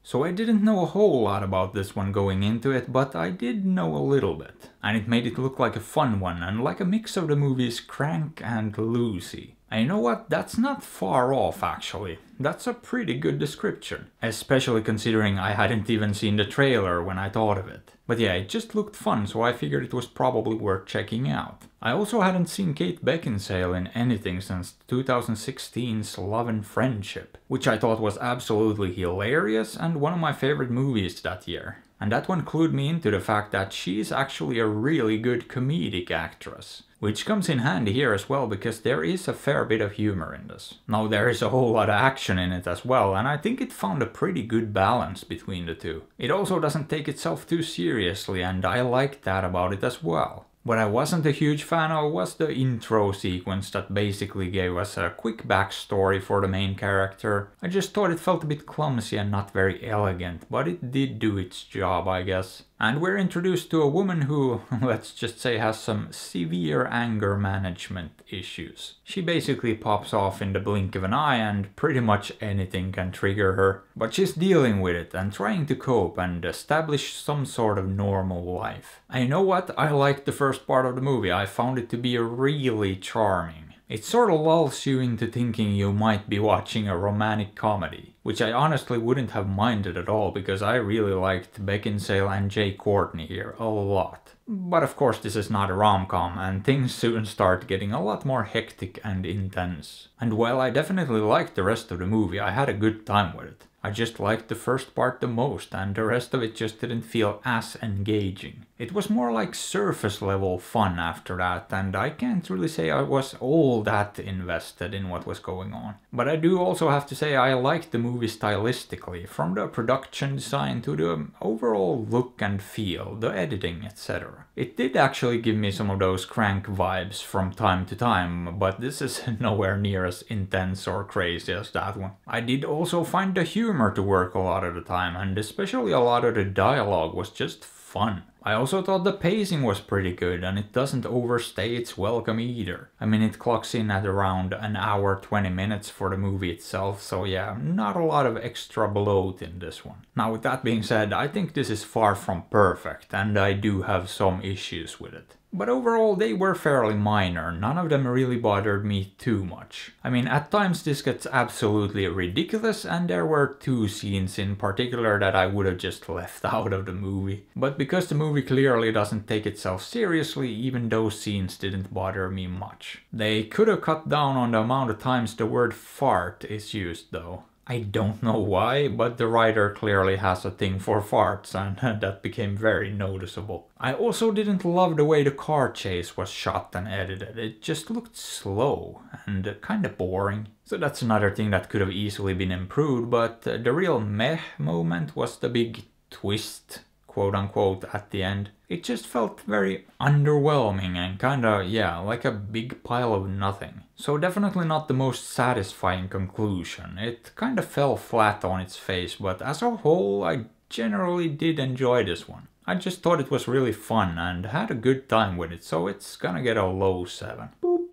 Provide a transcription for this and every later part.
So I didn't know a whole lot about this one going into it, but I did know a little bit. And it made it look like a fun one and like a mix of the movies Crank and Lucy. And you know what, that's not far off actually. That's a pretty good description. Especially considering I hadn't even seen the trailer when I thought of it. But yeah, it just looked fun, so I figured it was probably worth checking out. I also hadn't seen Kate Beckinsale in anything since 2016's Love and Friendship, which I thought was absolutely hilarious and one of my favorite movies that year. And that one clued me into the fact that she's actually a really good comedic actress. Which comes in handy here as well, because there is a fair bit of humor in this. Now there is a whole lot of action in it as well, and I think it found a pretty good balance between the two. It also doesn't take itself too seriously, and I liked that about it as well. What I wasn't a huge fan of was the intro sequence that basically gave us a quick backstory for the main character. I just thought it felt a bit clumsy and not very elegant, but it did do its job, I guess. And we're introduced to a woman who, let's just say, has some severe anger management issues. She basically pops off in the blink of an eye and pretty much anything can trigger her. But she's dealing with it and trying to cope and establish some sort of normal life. And you know what? I liked the first part of the movie. I found it to be really charming. It sort of lulls you into thinking you might be watching a romantic comedy, which I honestly wouldn't have minded at all because I really liked Beckinsale and Jay Courtney here a lot. But of course this is not a rom-com and things soon start getting a lot more hectic and intense. And while I definitely liked the rest of the movie, I had a good time with it. I just liked the first part the most and the rest of it just didn't feel as engaging. It was more like surface level fun after that, and I can't really say I was all that invested in what was going on. But I do also have to say I liked the movie stylistically, from the production design to the overall look and feel, the editing, etc. It did actually give me some of those Crank vibes from time to time, but this is nowhere near as intense or crazy as that one. I did also find the humor to work a lot of the time, and especially a lot of the dialogue was just fun. I also thought the pacing was pretty good and it doesn't overstay its welcome either. I mean, it clocks in at around an hour 20 minutes for the movie itself, so yeah, not a lot of extra bloat in this one. Now with that being said, I think this is far from perfect and I do have some issues with it. But overall they were fairly minor, none of them really bothered me too much. I mean, at times this gets absolutely ridiculous and there were two scenes in particular that I would have just left out of the movie. But because the movie clearly doesn't take itself seriously, even those scenes didn't bother me much. They could have cut down on the amount of times the word fart is used though. I don't know why, but the writer clearly has a thing for farts and that became very noticeable. I also didn't love the way the car chase was shot and edited. It just looked slow and kinda boring. So that's another thing that could have easily been improved, but the real meh moment was the big twist, quote unquote, at the end. It just felt very underwhelming and kinda, yeah, like a big pile of nothing. So definitely not the most satisfying conclusion. It kinda fell flat on its face, but as a whole I generally did enjoy this one. I just thought it was really fun and had a good time with it, so it's gonna get a low 7. Boop.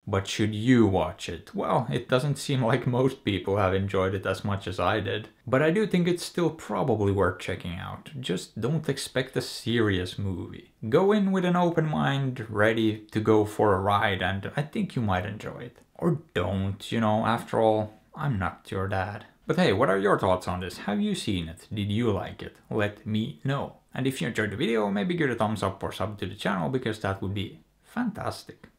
But should you watch it? Well, it doesn't seem like most people have enjoyed it as much as I did. But I do think it's still probably worth checking out. Just don't expect a serious movie. Go in with an open mind, ready to go for a ride, and I think you might enjoy it. Or don't, you know, after all, I'm not your dad. But hey, what are your thoughts on this? Have you seen it? Did you like it? Let me know. And if you enjoyed the video, maybe give it a thumbs up or sub to the channel because that would be fantastic.